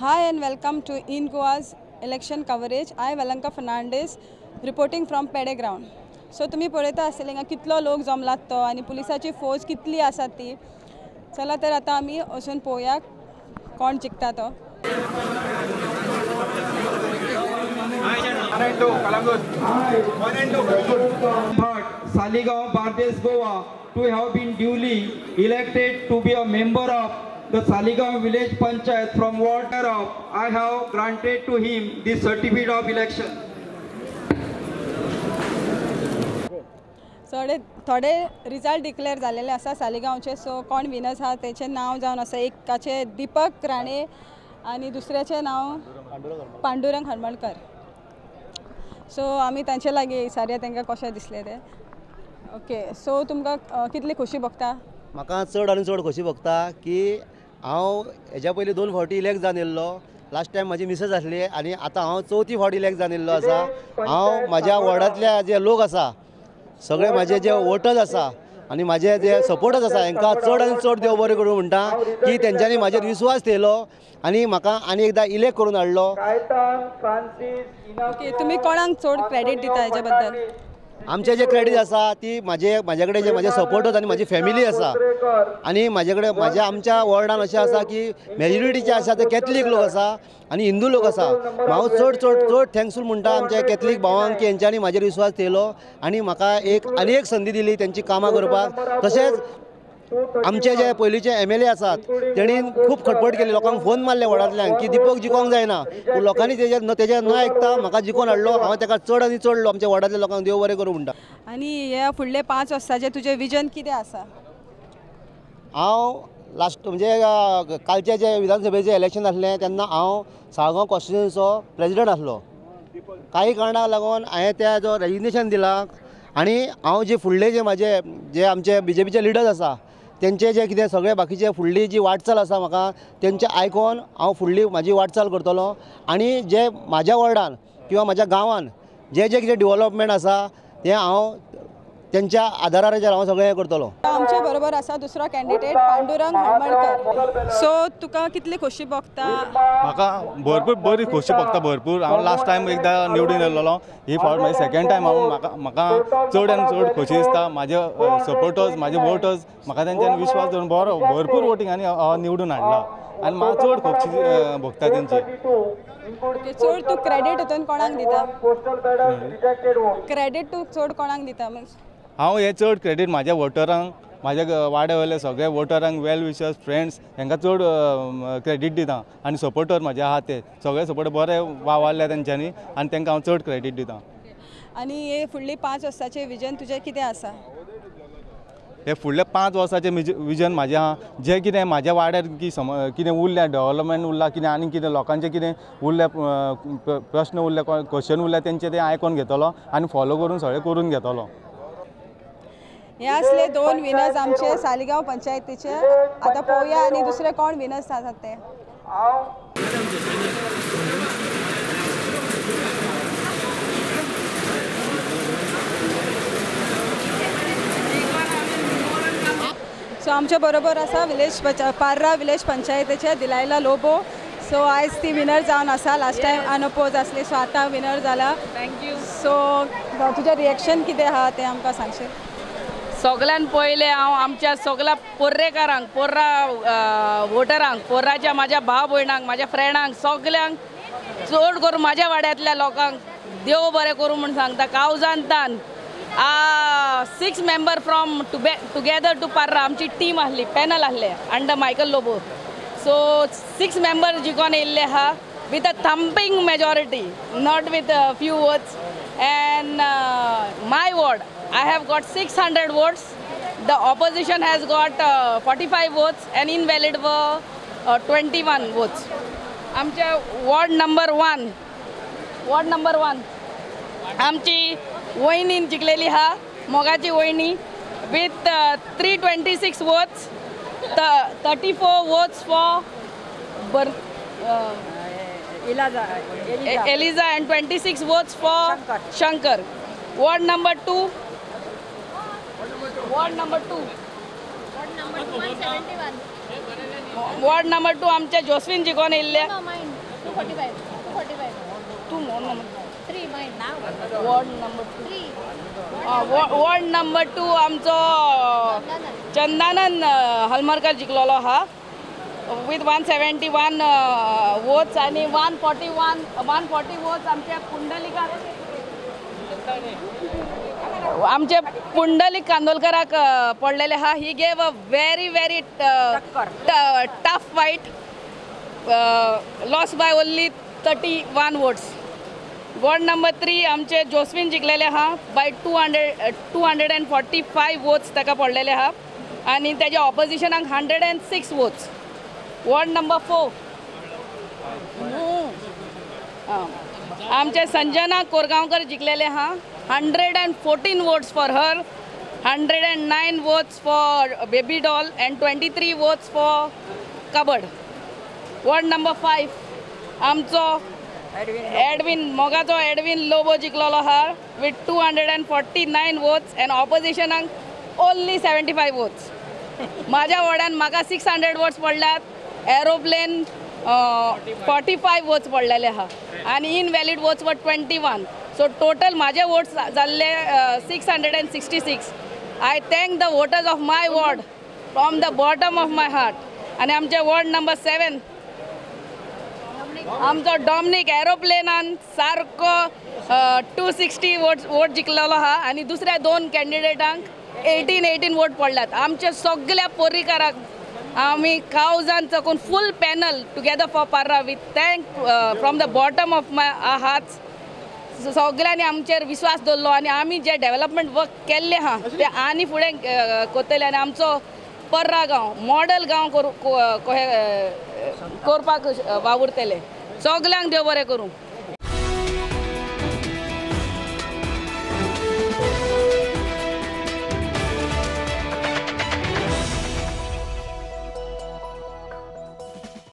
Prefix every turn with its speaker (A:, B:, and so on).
A: Hi and welcome to In Goa's election coverage. I am Valanka Fernandez reporting from Pede ground. So तुम्ही पळयता आसतले हांगा कितलो लोक जमलात तो आनी पुलिसाची फौज कितली आसा ती. चला तर आता आमी वचून पळोवया कोण जिखता तो.
B: Saligaon Bardes Goa to have been duly elected to be a member of the Saligaon village panchayat from ward of I have granted to him the certificate of election.
A: थोडे रिजल्ट डिक्लेअर झालेले आसा सालिगांवचे. So कोण winners आहा तेचे नाव जावन आसा. एकाचे दीपक राणे आणि दुसऱ्याचे नाव पांडुरंग हरमळकर. सो आमी तांचे लागीं विचारया तांकां कशें दिसलें तें. ओके, सो तुमकां कितली खोशी भोगता?
C: म्हाका चड आनी चड खोशी भोगता की हांव हेज्या पयलीं 2 फावटी इलेक्ट जावन येयल्लो. लास्ट टायम म्हाजी मिसेस आसली आनी आतां हांव 4थी फावट इलेक्ट जावन येयल्लो आसा. हांव म्हाज्या वॉर्डांतले जे लोक आसा सगळे म्हाजे जे वोटर्स आसा आनी म्हाजे जे सपोर्टर्स आसा हांकां चड आनी चड देव बरें करूं म्हणटा की तेंच्यांनी म्हाजेर विश्वास ठेयलो आनी म्हाका आनी एकदां इलेक्ट करून हाडलो.
A: ओके, तुमी कोणाक चड क्रेडीट दिता हेच्या बद्दल?
C: आमचे जे क्रेडीट आसा ती म्हाजे कडेन जे म्हाजे सपोर्टर्स आनी म्हाजी फॅमिली आसा आनी म्हाजे कडेन आमच्या वॉर्डान अशें आसा की मेजॉरिटी जे आसा ते कॅथलीक लोक आसा आनी हिंदू लोक आसा. हांव चड थँक्सफूल म्हणटा आमच्या कॅथलीक भावांक की हेंच्यांनी म्हाजेर विश्वास ठेयलो आनी म्हाका आनी एक संदी दिली तेंची कामां करपाक. तशेंच आमचे जे पयलींचे MLA आसात तेणी खूब खटपट केली, लोकांक फोन मारले वॉर्डांतल्यान की दीपक जिखोंक जायना. पूण लोकांनी तेजेर न आयकता म्हाका जिखोवन हाडलो. हांव ताका चड आनी चड आमच्या वॉर्डांतल्या लोकांक देव बरें करूं म्हणटा.
A: आनी ह्या फुडले 5 वर्सांचे तुजें विजन कितें आसा?
C: हांव लास्ट म्हणजे कालचे जे विधानसभेचें इलेक्शन आसलें तेन्ना हांव साळगांव कॉन्स्टिट्युन्सीचो प्रेजिडंट आसलो. काही कारणाक लागून हांवें जो रेजिग्नेशन दिलां आनी हांव जे फुडले जे आमचे BJPचे लिडर्स आसा तेंचे जे कितें सगळे बाकीचे फुडली जी वाटचाल आसा म्हाका तेंचे आयकून हांव फुडली म्हाजी वाटचाल करतलो आनी जे म्हाज्या वॉर्डान किंवा म्हाज्या गांवान जे कितें डेव्हलपमेंट आसा तें हांव तेंच्या आदाराचेर हांव सगळें करतलो.
A: आमचे बरोबर आसा दुसरो कॅन्डिडेट पांडुरंग हरमळकर. सो तुका कितली खोशी भोगता?
D: म्हाका भरपूर बरी खोशी भोगता भरपूर. हांव लास्ट टायम एकदां निवडून येयल्लो. ही फावट म्हाजी सेकंड टायम म्हाका चड आनी चड खोशी दिसता. म्हाजे सपोर्टर्स म्हाजे वोटर्स म्हाका तेंच्यांनी विश्वास दवरून भरपूर वोटिंगांनी चड खोशी भोगता तेंची.
A: चड तूं क्रेडीट हितून कोणाक दिता? क्रेडीट तूं चड कोणाक दिता?
D: हांव हे चड क्रेडीट म्हाज्या वोटरांक, म्हाज्या वाड्या वयले सगळे वोटरांक, वेल विशर्स, फ्रेंड्स हांकां चड क्रेडीट दिता. आनी सपोर्टर म्हाजे आहा ते सगळे सपोर्टर बरे वावरले तेंच्यांनी आनी तांकां हांव चड क्रेडीट दिता.
A: आनी हे फुडली 5 वर्सांचे विजन तुजें कितें आसा?
D: हे फुडले 5 वर्साचें विजन म्हाजें आहा. जें कितें म्हाज्या वाड्यार कितें उरलें डेव्हलपमेंट उरलां कितें आनी कितें लोकांचें कितें उरलें प्रश्न उरले क्वेश्चन उरले तेंचे तें आयकून घेतलो आनी फॉलो करून सगळें करून घेतलो.
A: हे असले 2 विनर्स आमचे सालिगांव पंचायतीचे. आता पळोवया आनी दुसरे कोण विनर्स आसात ते. सो आमच्या बरोबर आसा पार्रा विलेज पंचायतीचे दिलायला लोबो. सो आयज ती विनर जावन आसा. लास्ट टायम अनअपोज आसली सो आतां विनर जाला. थँक्यू. सो तुजें रिएक्शन कितें आहा तें आमकां सांगशील?
E: सगळ्यान पयले हांव आमच्या सगळ्या पोर्रेकारांक वोटरांक पोर्राच्या म्हाज्या भाव भयणांक म्हाज्या फ्रेंडांक सगळ्यांक चड करून म्हाज्या वाड्यांतल्या लोकांक देव बरें करूं म्हूण सांगता. कावजांतान 6 member from together to Parra आमची टीम आसली, पॅनल आसले under Michael Lobo. So 6 member जिखोन येयल्ले आहा with a thumping majority, not with few votes. And my ward I have got 600 votes. The opposition has got 45 votes and invalid were 21 votes. आमच्या ward number 1 आमची वहिनीन जिखलेली हा, मोगाची वहिनी with 326 votes, 34 votes for Eliza and 26 votes for Shankar. Ward number 2 171. Ward number 2 आमचे जोस्विन जिखोन येयल्ले. तू ward number 2 आमचो चंदानन हलमरकर जिंकलेलो हा with 171 votes आणि 140 votes आमचे पुंडलिक कांदोलकराक पडलेले हा. He gave a very tough fight, loss by only 31 votes. Ward number 3 आमचे जोस्विन जिंकलेले हा बाय 245 वोट्स ताका पडलेले हा आणि त्याच्या ऑपोजिशनाक 106 वोट्स. वॉर्ड नंबर 4 आमचे संजना कोरगांवकर जिंकलेले हा 114 votes for her, 109 votes for Baby Doll and 23 votes for Kabad. Ward number 5 आमचो मोगाचो एडविन लोबो जिंकलेलो हा विथ 249 वोट्स अँड ऑपोजिशनाक ओन्ली 75 वोट्स. माझ्या वॉर्डान म्हाका 600 वोट्स पडल्यात, एरोप्लेन 45 वोट्स पडलेले हा आणि इनवॅलिड वोट्स वर 21. सो टोटल माझे वोट्स जाल्ले 666. I thank the voters of my ward from the bottom of my heart. आणि आमचे वॉर्ड नंबर 7 आमचो डॉमिनिक एरोप्लेनान सारको 260 वोट जिंकलेलो हा आणि दुसऱ्या 2 कॅन्डिडेटांक 18 वोट पडल्यात. आमच्या सगळ्या पोरीकाराक आम्ही कावजान चकून full panel together for Parra we thank from the bottom of my hearts. सगळ्यांनी आमचेर विश्वास दवरलो आणि आम्ही जे डेव्हलपमेंट वर्क केल्ले हा ते आनी फुडें करतले आणि आमचो पर्रा गांव मॉडल गांव करपाक वावुरतले. सगळ्यांक देव बरें करूं.